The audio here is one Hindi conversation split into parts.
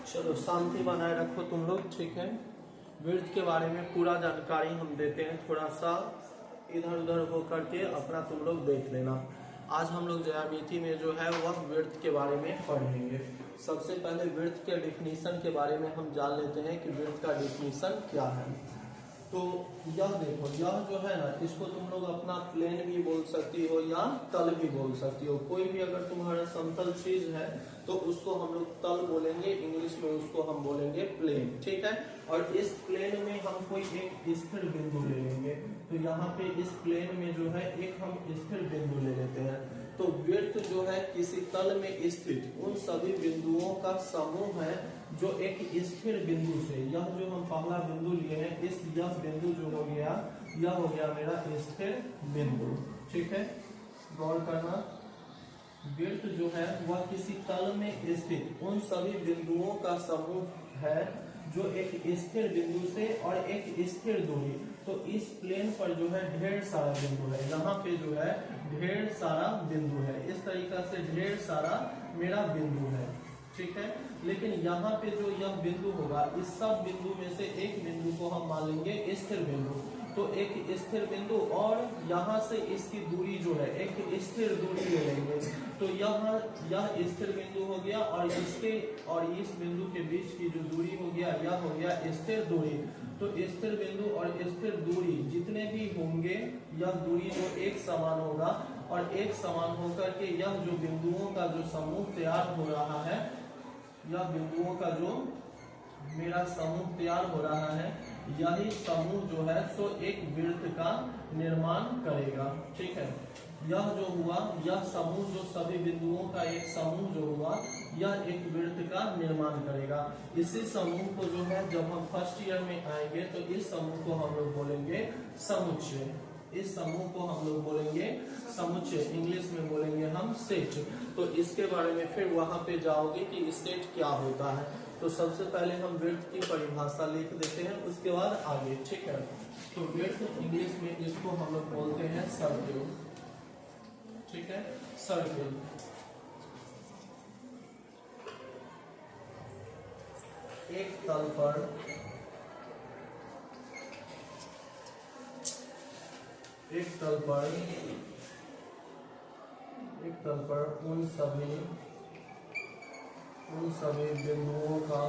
चलो शांति बनाए रखो तुम लोग, ठीक है। वृत्त के बारे में पूरा जानकारी हम देते हैं, थोड़ा सा इधर उधर हो करके अपना तुम लोग देख लेना। आज हम लोग ज्यामिति में जो है वह वृत्त के बारे में पढ़ेंगे। सबसे पहले वृत्त के डिफिनीशन के बारे में हम जान लेते हैं कि वृत्त का डिफिनीशन क्या है। तो यह देखो, यह जो है ना, इसको तुम लोग अपना प्लेन भी बोल सकती हो या तल भी बोल सकती हो। कोई भी अगर तुम्हारा समतल चीज है तो उसको हम लोग तल बोलेंगे, इंग्लिश में उसको हम बोलेंगे प्लेन, ठीक है। और इस प्लेन में हम कोई एक स्थिर बिंदु ले लेंगे। तो यहाँ पे इस प्लेन में जो है एक हम स्थिर बिंदु ले लेते हैं। तो वृत्त जो है किसी तल में स्थित उन सभी बिंदुओं का समूह है जो एक स्थिर बिंदु से, यह जो हम पहला बिंदु लिए हैं, इस यह बिंदु जो हो गया, यह हो गया मेरा स्थिर बिंदु, ठीक है। गौर करना, वृत्त जो है वह किसी तल में स्थित उन सभी बिंदुओं का समूह है जो एक स्थिर बिंदु से और एक स्थिर दूरी। तो इस प्लेन पर जो है ढेर सारा बिंदु है, यहाँ पे जो है ढेर सारा बिंदु है, इस तरीका से ढेर सारा मेरा बिंदु है, ठीक है। लेकिन यहाँ पे जो यह बिंदु होगा, इस सब बिंदु में से एक बिंदु को हम मान लेंगे स्थिर बिंदु। तो एक स्थिर बिंदु और यहाँ से इसकी दूरी जो है एक स्थिर दूरी ले लेंगे। तो यह स्थिर बिंदु हो गया और इसके और इस बिंदु के बीच की जो दूरी हो गया, यह हो गया स्थिर दूरी। तो स्थिर बिंदु और स्थिर दूरी जितने भी होंगे, यह दूरी जो एक समान होगा और एक समान होकर के यह जो बिंदुओं का जो समूह तैयार हो रहा है, यह बिंदुओं का जो मेरा समूह तैयार हो रहा है, यही समूह जो है सो एक वृत्त का निर्माण करेगा, ठीक है। यह जो हुआ, यह समूह जो सभी बिंदुओं का एक समूह जो हुआ, यह एक वृत्त का निर्माण करेगा। इसी समूह को जो है जब हम फर्स्ट ईयर में आएंगे तो इस समूह को हम लोग बोलेंगे समुच्चय। इस समूह को हम लोग बोलेंगे समुच्चय, इंग्लिश में बोलेंगे हम सेट। तो इसके बारे में फिर वहां पे जाओगे कि सेट क्या होता है। तो सबसे पहले हम वृत्त की परिभाषा लिख देते हैं, उसके बाद आगे, ठीक है। तो वृत्त इंग्लिश में इसको हम लोग बोलते हैं सर्किल, ठीक है, सर्किल। एक तल पर उन सभी बिंदुओं का,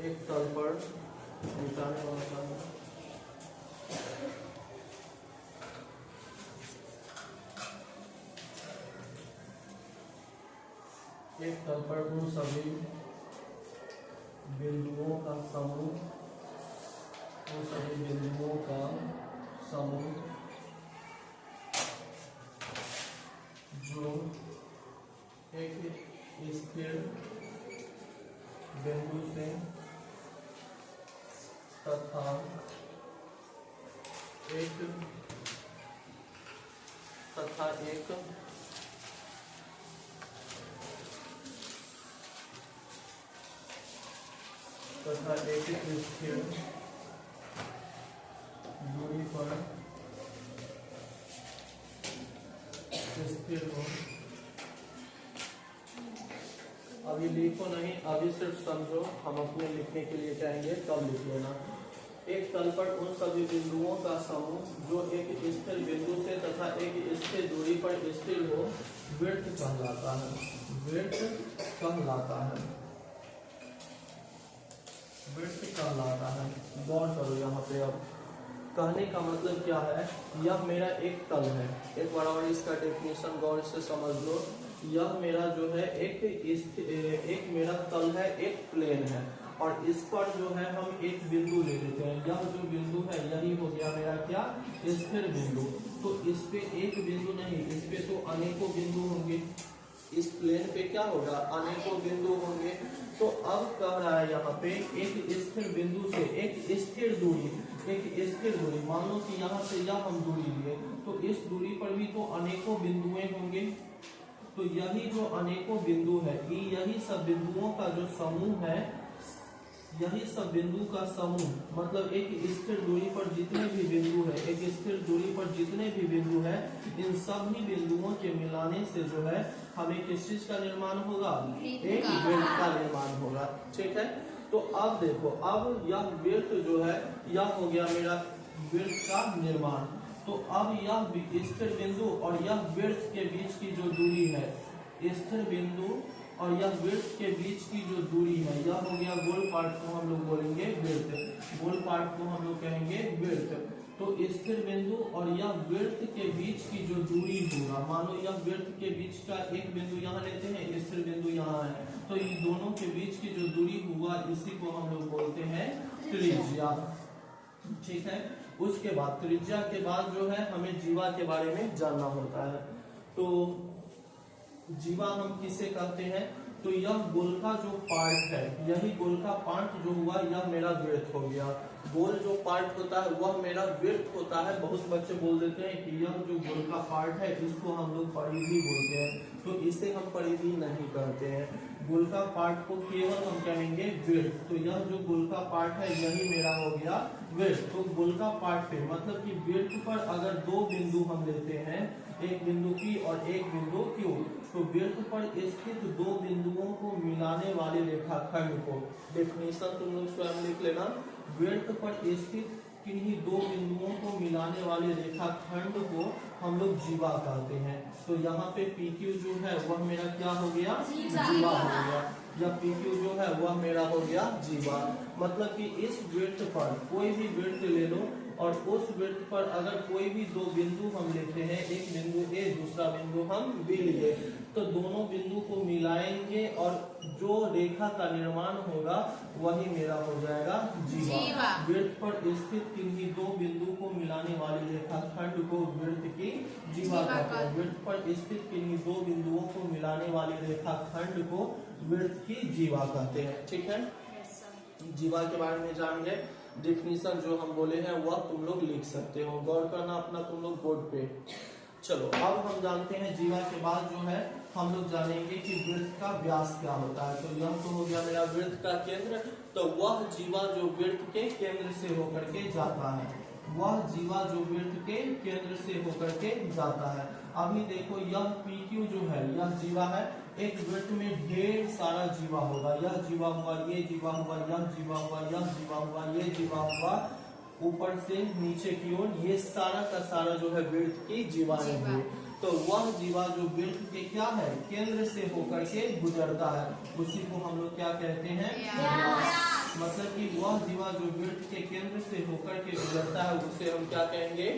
एक तल पर मिटाने वाला, एक तल पर उन सभी बिंदुओं का समूह, उन सभी बिंदुओं का समूह जो एक स्थिर बिंदु से तथा एक स्थिर दूरी पर स्थिर हो। अभी लिखो नहीं, अभी सिर्फ समझो, हम अपने लिखने के लिए चाहेंगे तब लिख लेना। एक तल पर उन सभी बिंदुओं का समूह जो एक स्थिर बिंदु से तथा एक स्थिर दूरी पर स्थिर हो, वृत्त कहलाता है, वृत्त कहलाता है, वृत्त कहलाता है। गौर करो यहाँ पे, अब कहने का मतलब क्या है, यह मेरा एक तल है। एक बार और इसका डेफिनेशन गौर से समझ लो। यह मेरा जो है एक मेरा तल है, एक प्लेन है, और इस पर जो है हम एक बिंदु ले लेते हैं। यह जो बिंदु है यही हो गया मेरा क्या, स्थिर बिंदु। तो इस पे एक बिंदु नहीं, इस पे तो अनेकों बिंदु होंगे। इस प्लेन पे क्या होगा, अनेकों बिंदु होंगे। तो अब कह रहा है यहाँ पे एक स्थिर बिंदु से एक स्थिर दूरी, मान लो कि यहाँ से यह हम दूरी लिए, तो इस दूरी पर भी तो अनेकों बिंदुएं होंगे। तो यही जो अनेकों बिंदु है, यही सब बिंदुओं का जो समूह है, यही सब बिंदु का समूह, मतलब एक स्थिर दूरी पर जितने भी बिंदु है, एक स्थिर दूरी पर जितने भी बिंदु है, इन सभी बिंदुओं के मिलाने से जो है हमें किस चीज का निर्माण होगा, एक वृत्त का निर्माण होगा। ठीक है, तो अब देखो, अब यह वृत्त जो है यह हो गया मेरा वृत्त का निर्माण। तो अब यह स्थिर बिंदु और यह वृत्त के बीच की जो दूरी है, स्थिर बिंदु और यह वृत्त के बीच की जो दूरी है, यह हो गया गोल पार्ट को हम लोग बोलेंगे वृत्त, गोल पार्ट को हम लोग कहेंगे वृत्त। तो स्थिर बिंदु और यह वृत्त के बीच की जो दूरी होगा, मान लो यह वृत्त के बीच का एक बिंदु यहाँ लेते हैं, स्थिर बिंदु यहाँ है, तो इन दोनों के बीच की जो दूरी हुआ इसी को हम लोग बोलते हैं त्रिज्या। ठीक है, उसके बाद त्रिज्या के बाद जो है हमें जीवा के बारे में जानना होता है। तो जीवा हम किसे कहते हैं, तो यह गोल का जो पार्ट है, यही गोल का पार्ट जो हुआ यह मेरा वृत्त हो गया। गोल जो पार्ट होता है वह मेरा वृत्त होता है। बहुत बच्चे बोल देते हैं कि यह जो गोल का पार्ट है इसको हम लोग परिधि बोलते हैं, तो इसे हम परिधि नहीं कहते हैं। गोल का पार्ट को केवल हम कहेंगे वृत्त। तो यह जो गोल का पार्ट है यही मेरा हो गया वृत्त। तो गोल का पार्ट पे मतलब कि वृत्त पर अगर दो बिंदु हम लेते हैं, एक बिंदु P और एक बिंदु Q, तो वृत्त पर स्थित दो बिंदुओं को मिलाने वाले रेखाखंड को, डेफिनेशन तुम लोग स्वयं लिख लेना, वृत्त पर स्थित किन्हीं दो बिंदुओं को मिलाने वाले रेखाखंड को हम लोग जीवा कहते हैं। तो यहाँ पे PQ जो है वह मेरा क्या हो गया, जीवा हो गया, या PQ जो है वह मेरा हो गया जीवा। मतलब कि इस वृत्त पर कोई भी वृत्त ले लो और उस वृत्त पर अगर कोई भी दो बिंदु हम लेते हैं, एक बिंदु A दूसरा बिंदु हम B लिए, तो दोनों बिंदु को मिलाएंगे और जो रेखा का निर्माण होगा वही मेरा हो जाएगा जीवा। वृत्त पर स्थित किन्हीं दो बिंदु को मिलाने वाली रेखाखंड को वृत्त की जीवा कहते हैं। वृत्त पर स्थित किन्हीं दो बिंदुओं को मिलाने वाली रेखाखंड को वृत्त की जीवा कहते हैं। ठीक है, जीवा के बारे में जान गए। डेफिनेशन जो हम बोले हैं वह तुम लोग लिख सकते हो, गौर करना अपना तुम लोग बोर्ड पे। चलो अब हम जानते हैं जीवा के बाद जो है हम लोग जानेंगे कि वृत्त का व्यास क्या होता है। तो यह तो हो गया मेरा वृत्त का केंद्र, तो वह जीवा जो वृत्त के केंद्र से होकर के जाता है, वह जीवा जो वृत्त के केंद्र से होकर के जाता है। अभी देखो यह PQ जो है यह जीवा है, एक वृत्त में ढेर सारा जीवा होगा, यह जीवा हुआ, ये जीवा हुआ, यह जीवा हुआ, यह जीवा हुआ, ये जीवा हुआ, ऊपर से नीचे की ओर ये सारा का सारा जो है वृत्त की जीवाएं हुई। तो वह जीवा जो वृत्त के क्या है, केंद्र से होकर के गुजरता है, उसी को हम लोग क्या कहते हैं, व्यास। मतलब कि वह जीवा जो वृत्त के केंद्र से होकर के गुजरता है उसे हम क्या कहेंगे,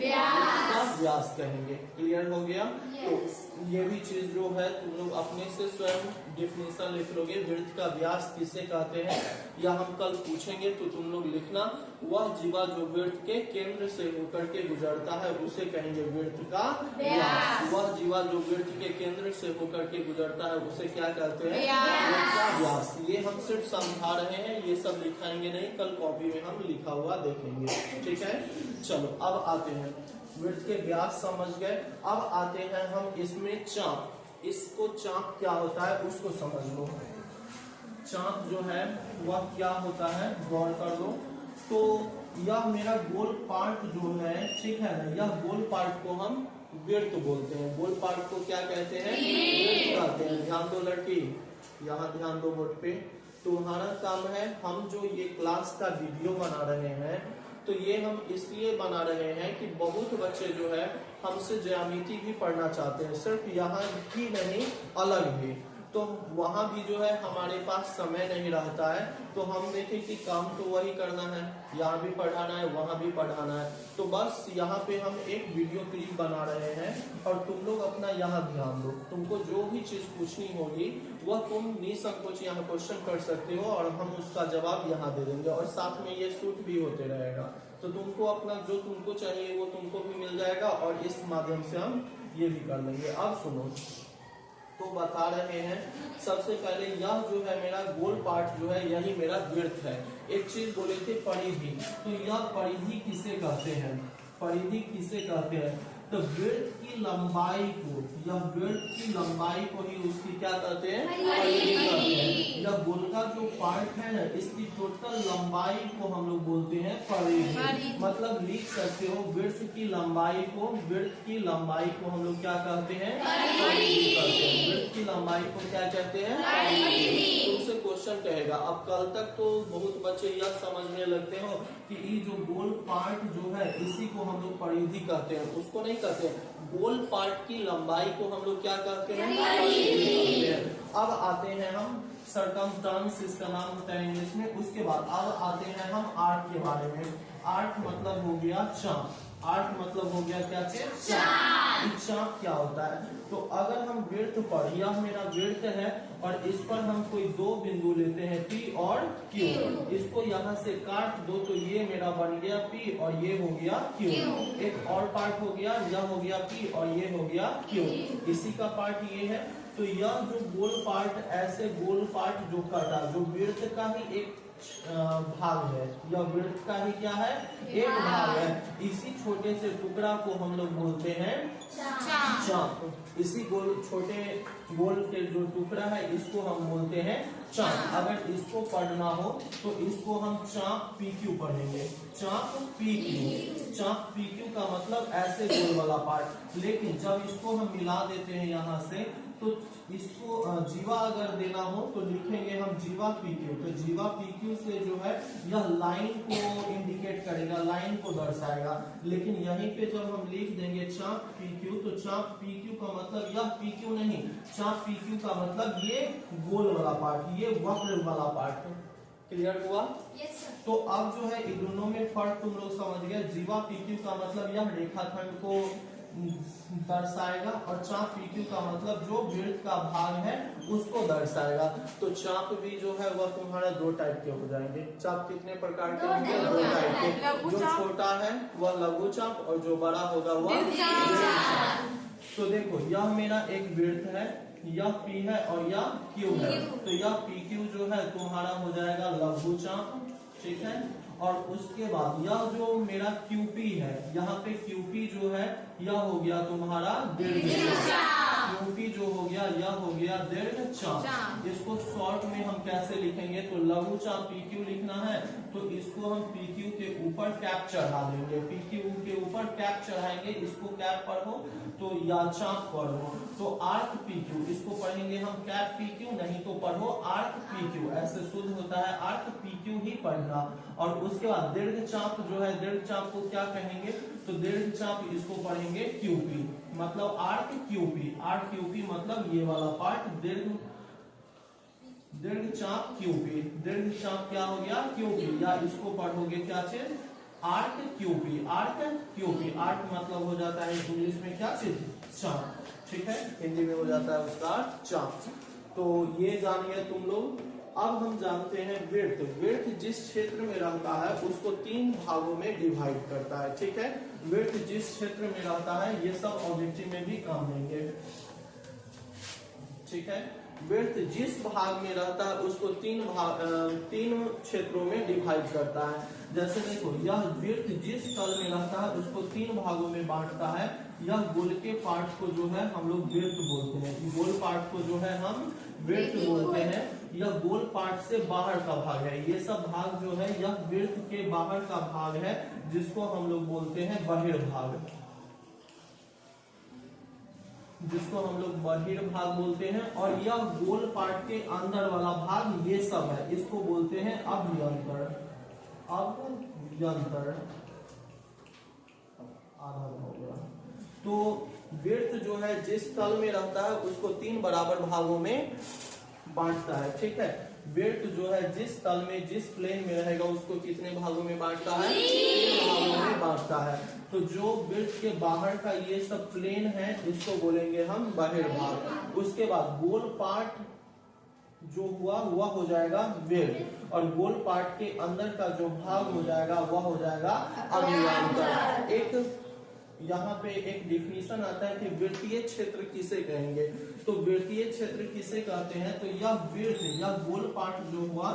व्यास कहेंगे। क्लियर हो गया? तो ये भी चीज जो है तुम लोग अपने से स्वयं डेफिनेशन लिख लोगे, वृत्त का व्यास किसे कहते हैं, या हम कल पूछेंगे तो तुम लोग लिखना, वह जीवा जो वृत्त के केंद्र से होकर के गुजरता है उसे कहेंगे वृत्त का व्यास। वह जीवा जो वृत्त के केंद्र से होकर के गुजरता है उसे क्या कहते हैं, वृत्त का व्यास। ये हम सिर्फ समझा रहे हैं, ये सब लिखाएंगे नहीं, कल कॉपी में हम लिखा हुआ देखेंगे। ठीक है, चलो अब आते हैं, वृत्त के व्यास समझ गए। अब आते हैं हम इसमें चाप, इसको चाप क्या होता है उसको समझ लो। चाप जो है वह क्या होता है, गौर कर लो। तो यह मेरा गोल पार्ट जो है, ठीक है ना, यह गोल पार्ट को हम वृत्त बोलते हैं। गोल पार्ट को क्या कहते हैं, वृत्त कहते हैं। ध्यान दो लड़की, यहाँ ध्यान दो बोर्ड पे। तुम्हारा काम है, हम जो ये क्लास का वीडियो बना रहे हैं तो ये हम इसलिए बना रहे हैं कि बहुत बच्चे जो है हमसे ज्यामिति भी पढ़ना चाहते हैं, सिर्फ यहाँ ही नहीं अलग भी, तो वहाँ भी जो है हमारे पास समय नहीं रहता है, तो हम देखें कि काम तो वही करना है, यहाँ भी पढ़ाना है वहाँ भी पढ़ाना है, तो बस यहाँ पे हम एक वीडियो क्लिप बना रहे हैं और तुम लोग अपना यहाँ ध्यान दो। तुमको जो भी चीज पूछनी होगी वह तुम निसंकोच यहाँ क्वेश्चन कर सकते हो और हम उसका जवाब यहाँ दे देंगे, और साथ में ये शूट भी होते रहेगा, तो तुमको अपना जो तुमको चाहिए वो तुमको भी मिल जाएगा और इस माध्यम से हम ये भी कर लेंगे। अब सुनो, तो बता रहे हैं सबसे पहले यह जो है मेरा गोल पार्ट जो है यही मेरा वृत्त है। एक चीज बोले थे परिधि, तो यह परिधि किसे कहते हैं, परिधि किसे कहते हैं, तो वृत्त की लंबाई को या वृत्त की लंबाई को ही उसकी क्या कहते हैं, परिधि कहते हैं। या गोल का जो पार्ट है ना, इसकी टोटल लंबाई को हम लोग बोलते हैं परिधि। मतलब लिख सकते हो वृत्त की लंबाई को, वृत्त की लंबाई को हम लोग क्या कहते हैं, परिधि कहते हैं। वृत्त की लंबाई को क्या कहते हैं, परिधि। तुमसे क्वेश्चन कहेगा, अब कल तक तो बहुत बच्चे यह समझने लगते हो कि ये जो गोल पार्ट जो है इसी को हम लोग परिधि कहते हैं, उसको नहीं कहते हैं। गोल पार्ट की लंबाई को हम लोग क्या कहते हैं, परिधि कहते हैं। अब आते हैं हम सर्कमफ्रेंस, इसका नाम होता है इंग्लिश में। उसके बाद अब आते हैं हम आर्क के बारे में। आर्क मतलब हो गया चाप। आर्क मतलब हो गया क्या चीज, चाप। चाप क्या होता है, तो अगर हम वृत्त पर, यह मेरा वृत्त है और इस पर हम कोई दो बिंदु लेते हैं P और Q, इसको यहाँ से काट दो तो ये मेरा बन गया P और ये हो गया Q। एक और पार्ट हो गया, यह हो गया P और ये हो गया Q। इसी का पार्ट ये है। तो यह जो गोल पार्ट, ऐसे गोल पार्ट जो कटा, जो वृत्त का ही एक भाग है, यह वृत्त का ही क्या है, एक भाग है। इसी छोटे से टुकड़ा को हम लोग बोलते हैं चाप। इसी गोल, छोटे गोल के जो टुकड़ा है इसको हम बोलते हैं चाप। अगर इसको पढ़ना हो तो इसको हम चाप PQ पढ़ेंगे, चाप PQ। चाप PQ का मतलब ऐसे गोल वाला पार्ट। लेकिन जब इसको हम मिला देते हैं यहाँ से, तो इसको जीवा अगर देना हो तो लिखेंगे हम जीवा PQ। तो जीवा PQ से जो है यह लाइन को इंडिकेट करेगा, लाइन को दर्शाएगा। लेकिन यहीं पे जब हम लिख देंगे चाप PQ, तो चाप PQ का मतलब यह PQ नहीं, चाप PQ का मतलब ये गोल वाला पार्ट, ये वक्र वाला पार्ट। क्लियर हुआ? yes, sir। तो अब जो है इन दोनों में फर्क तुम लोग समझ गए। जीवा PQ का मतलब यह रेखाखंड को दर्शाएगा और चाप PQ का मतलब जो वृत्त का भाग है उसको दर्शाएगा। तो चाप भी जो है वह तुम्हारा दो टाइप के हो जाएंगे। चाप कितने प्रकार के होंगे, दो टाइप के। जो छोटा है वह लघु चाप और जो बड़ा होगा वह चाप। तो देखो यह मेरा एक वृत्त है, यह P है और यह Q है। तो यह PQ जो है तुम्हारा हो जाएगा लघु चाप, ठीक है। और उसके बाद यह जो मेरा QP है, यहाँ पे QP जो है यह हो गया तुम्हारा दीर्घ चाप। QP जो हो गया यह हो गया दीर्घ चाप। इसको शॉर्ट में हम कैसे लिखेंगे, तो लघु चाप PQ लिखना है तो इसको हम PQ के ऊपर कैप चढ़ा देंगे, PQ के ऊपर कैप चढ़ाएंगे। इसको कैप पढ़ो तो या चाप पढ़ो, तो आर्क PQ, इसको पढ़ेंगे हम कैप PQ, नहीं तो पढ़ो आर्क PQ। ऐसे शुद्ध होता है आर्क PQ ही पढ़ना। और उसके बाद दीर्घ चाप जो है, दीर्घ चाप को क्या कहेंगे, तो दीर्घ चाप इसको पढ़ेंगे QP, मतलब आर्क QP। आर्क QP मतलब ये वाला पार्ट, दीर्घ चाप QP। दीर्घ चाप क्या हो गया, QP। या इसको पढ़ोगे क्या चीज, arc QP। Arc QP, arc मतलब हो जाता है इंग्लिश में क्या चीज, चाप, ठीक है। हिंदी में हो जाता है उसका चाप। तो ये जानिए तुम लोग। अब हम जानते हैं वृत्त। वृत्त जिस क्षेत्र में रहता है उसको तीन भागों में डिवाइड करता है, ठीक है। वृत्त जिस क्षेत्र में रहता है, ये सब ऑब्जेक्टिव में भी काम लेंगे, ठीक है। वृत्त जिस भाग में रहता है उसको तीन क्षेत्रों में डिवाइड करता है। जैसे देखो, यह वृत्त जिस तल में रहता है उसको तीन भागों में बांटता है। यह गोल के पार्ट को जो है हम लोग वृत्त बोलते हैं, गोल पार्ट को जो है हम वृत्त बोलते हैं। यह गोल पार्ट से बाहर का भाग है, ये सब भाग जो है यह वृत्त के बाहर का भाग है, जिसको हम लोग बोलते हैं बहिर्भाग, जिसको हम लोग बहिर्भाग बोलते हैं। और यह गोल पार्ट के अंदर वाला भाग ये सब है, इसको बोलते हैं अभ्यंतर। अभ्यंतर आधा हो गया। तो वृत्त जो है जिस तल में रहता है उसको तीन बराबर भागों में बांटता है, ठीक है। वृत्त जो है जिस तल में, जिस प्लेन में रहेगा उसको कितने भागों में बांटता है, तीन भागों में बांटता है। तो जो वृत्त के बाहर का ये सब प्लेन है इसको बोलेंगे हम बहिर्भाग। उसके बाद गोल पार्ट जो हुआ वह हो जाएगा वृत्त, और गोल पार्ट के अंदर का जो भाग हो जाएगा वह हो जाएगा अभ्यंतर। एक यहाँ पे एक डिफिनीशन आता है कि वृत्तीय क्षेत्र किसे कहेंगे, तो वृत्तीय क्षेत्र किसे कहते हैं, तो यह वृत्त, यह गोल पार्ट जो हुआ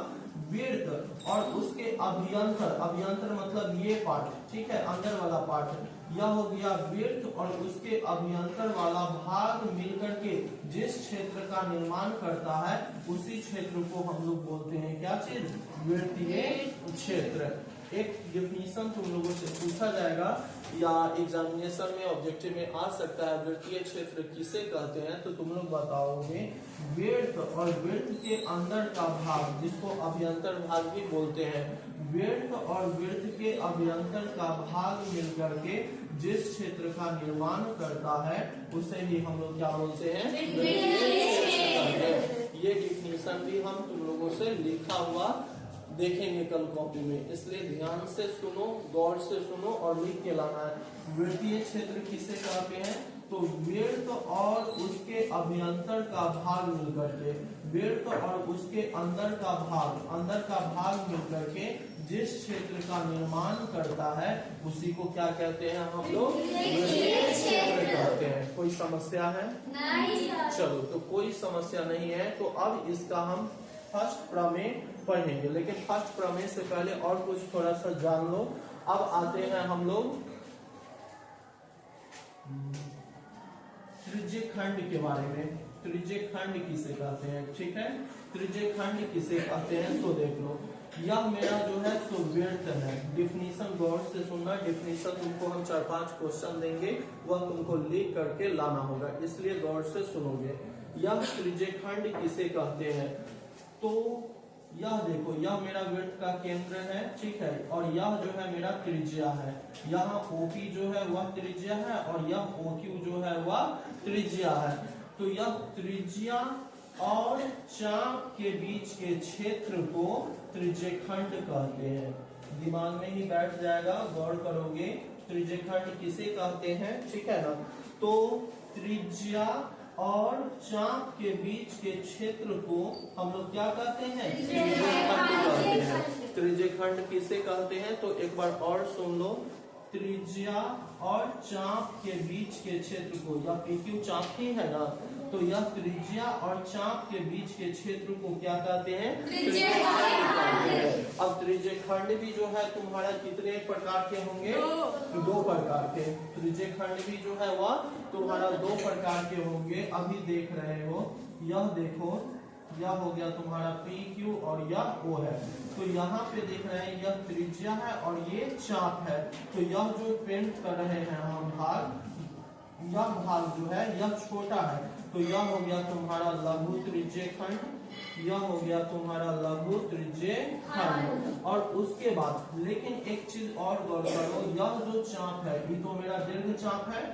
वृत्त और उसके अभ्यंतर, अभ्यंतर मतलब ये पार्ट, ठीक है, अंदर वाला पार्ट, यह हो गया वृत्त और उसके अभ्यंतर वाला भाग मिलकर के जिस क्षेत्र का निर्माण करता है उसी क्षेत्र को हम लोग बोलते हैं क्या चीज, वृत्तीय क्षेत्र। एक डेफिनेशन तुम लोगों से पूछा जाएगा या एग्जामिनेशन में ऑब्जेक्टिव में आ सकता है, वृत्तीय क्षेत्र किसे कहते हैं, तो तुम लोग बताओगे वृत्त और वृत्त के अंदर का भाग जिसको अभ्यंतर भाग भी बोलते हैं, वृत्त और वृत्त के अभ्यंतर का भाग मिलकर के जिस क्षेत्र का निर्माण करता है उसे ही हम लोग क्या बोलते हैं, ये डिफिनेशन भी हम तुम लोगों से लिखा हुआ देखेंगे कल कॉपी में, इसलिए ध्यान से सुनो, गौर से सुनो और लिख के लाना है। वृत्तीय क्षेत्र किसे कहते हैं, तो वृत्त और उसके अभ्यंतर का भाग मिलकर के, वृत्त और उसके अंदर का भाग मिलकर के जिस क्षेत्र का निर्माण करता है उसी को क्या कहते हैं हम लोग, वृत्तीय क्षेत्र कहते हैं। कोई समस्या है? नहीं। चलो, तो कोई समस्या नहीं है, तो अब इसका हम फर्स्ट प्रमेय पढ़ेंगे, लेकिन फर्स्ट प्रमेय से पहले और कुछ थोड़ा सा जान लो। अब आते हैं हम लोग त्रिज्य खंड के बारे में। त्रिज्य खंड किसे कहते हैं, ठीक है, त्रिज्य खंड किसे कहते हैं, तो देख लो, यह मेरा जो है सो वृत्त है। डिफिनीशन गौर से सुनना, डिफिनीशन तुमको हम 4-5 क्वेश्चन देंगे, वह तुमको लिख करके लाना होगा, इसलिए गौर से सुनोगे। यह त्रिज्य खंड किसे कहते हैं, तो यह देखो, यह मेरा वृत्त का केंद्र है, ठीक है, और यह जो है मेरा त्रिज्या है, यहाँ OP जो है वह त्रिज्या है और यह OQ जो है वह त्रिज्या है। तो यह त्रिज्या और चाप के बीच के क्षेत्र को त्रिज्यखंड कहते हैं। दिमाग में ही बैठ जाएगा, गौर करोगे, त्रिज्यखंड किसे कहते हैं, ठीक है ना। तो त्रिज्या और चाप के बीच के क्षेत्र को हम लोग क्या कहते हैं, त्रिज्यखंड कहते हैं। त्रिज्यखंड किसे कहते हैं, तो एक बार और सुन लो, त्रिज्या और चाप के बीच के क्षेत्र को, या PQ चाप ही है ना, तो यह त्रिज्या और चाप के बीच के क्षेत्र को क्या कहते हैं, त्रिज्यखंड कहते हैं। अब त्रिज्यखंड भी जो है तुम्हारा कितने प्रकार के होंगे, 2 प्रकार के। त्रिज्यखंड भी जो है वह तुम्हारा 2 प्रकार के होंगे, अभी देख रहे हो। यह देखो, यह हो गया तुम्हारा PQ और यह O है। तो यहाँ पे देख रहे हैं यह त्रिज्या है और ये चाप है। तो यह जो पेंट कर रहे हैं हम भाग, यह भाग जो है यह छोटा है, तो यह हो गया तुम्हारा लघु त्रिज्यखंड, यह हो गया तुम्हारा लघु त्रिज्यखंड। और उसके बाद लेकिन एक चीज और गौर करो, यह जो चाप है ये तो मेरा दीर्घ चाप है,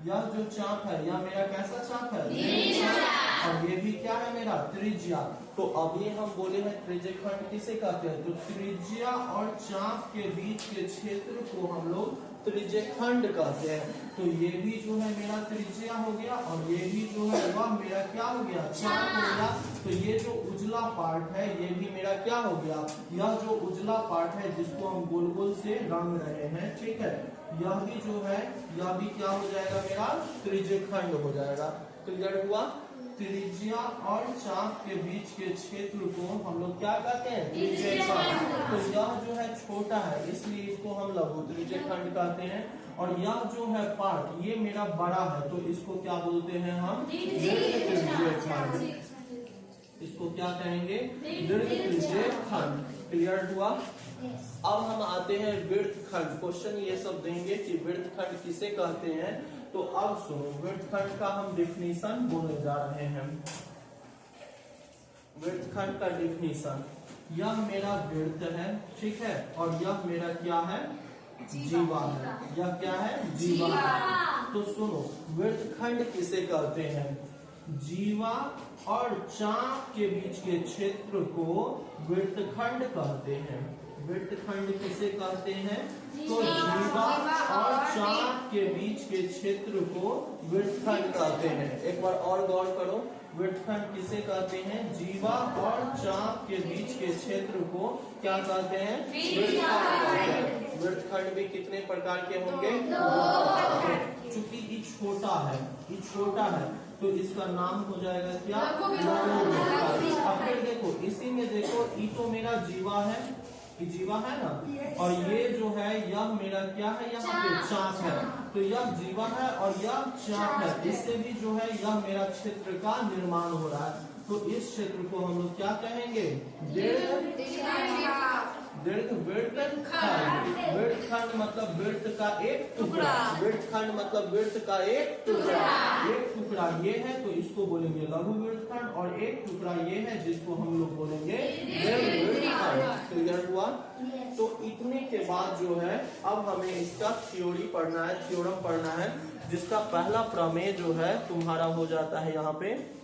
यह जो चाप है यह मेरा कैसा चाप है, और ये भी क्या है मेरा त्रिज्या। तो अभी हम बोले हैं त्रिज्यखंड किसे कहते हैं, तो त्रिज्या और चाप के बीच के क्षेत्र को हम लोग त्रिज्यखंड कहते हैं। तो ये भी जो है मेरा त्रिज्या हो गया और ये भी जो है वह मेरा क्या हो गया, चाप हो गया। तो ये जो उजला पार्ट है ये भी मेरा क्या हो गया, यह जो उजला पार्ट है जिसको हम गोल गोल से रंग रहे हैं, ठीक है, यह भी जो है यह भी क्या हो जाएगा मेरा त्रिज्यखंड हो जाएगा। क्लियर हुआ। त्रिज्या और चाप के बीच के क्षेत्र को हम लोग क्या कहते हैं, त्रिज्यखंड। तो यह जो है छोटा है इसलिए इसको हम लघु त्रिज्यखंड कहते हैं, और यह जो है पार्ट ये मेरा बड़ा है तो इसको क्या बोलते हैं हम, दीर्घ त्रिज्यखंड। इसको क्या कहेंगे, दीर्घ त्रिज्यखंड। क्लियर हुआ। अब हम आते हैं वृत्तखंड। क्वेश्चन ये सब देंगे कि वृत्तखंड किसे कहते हैं, तो अब सुनो, वृत्तखंड का हम डिफिनीशन बोलने जा रहे हैं। वृत्तखंड का डिफिनीशन, यह मेरा वृत्त है, ठीक है, और यह मेरा क्या है, जीवा है। यह क्या है, जीवा है। तो सुनो, वृत्तखंड किसे कहते हैं, जीवा और चाप के बीच के क्षेत्र को वृत्तखंड कहते हैं। वृत्तखंड किसे कहते हैं, तो जीवा और चाप के बीच के क्षेत्र को वृत्तखंड कहते हैं। एक बार और गौर करो, वृत्तखंड किसे कहते हैं, जीवा और चाप के बीच के क्षेत्र को क्या कहते हैं, वृत्तखंड कहते हैं। वृत्तखंड भी कितने प्रकार के होंगे, 2। चूंकि ये छोटा है, ये छोटा है तो इसका नाम हो जाएगा क्या, लघु वृत्तखंड। अब फिर देखो इसी में देखो, ये तो मेरा जीवा है, ये जीवा है ना, और ये जो है यह मेरा क्या है, यहाँ पे चाप है। तो यह जीवा है और यह चाप है, इससे भी जो है यह मेरा क्षेत्र का निर्माण हो रहा है। तो इस क्षेत्र को हम लोग क्या कहेंगे, वृत्तखंड मतलब वृत्त का एक टुकड़ा, वृत्तखंड मतलब वृत्त का एक टुकड़ा। एक टुकड़ा ये है तो इसको बोलेंगे लघु वृत्तखंड, और एक टुकड़ा ये है जिसको हम लोग बोलेंगे वृत्तखंड। क्लियर हुआ? तो इतने के बाद जो है अब हमें इसका थ्योरी पढ़ना है, थ्योरम पढ़ना है, जिसका पहला प्रमेय जो है तुम्हारा हो जाता है यहाँ पे।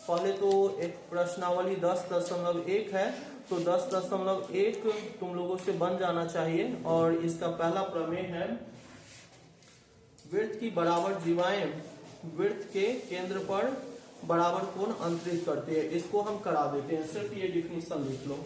पहले तो एक प्रश्नावली 10.1 है, तो 10.1 तुम लोगों से बन जाना चाहिए। और इसका पहला प्रमेय है, वृत्त की बराबर जीवाएं वृत्त के केंद्र पर बराबर कोण अंतरित करते हैं। इसको हम करा देते हैं, सिर्फ ये डिफिनेशन लिख लो।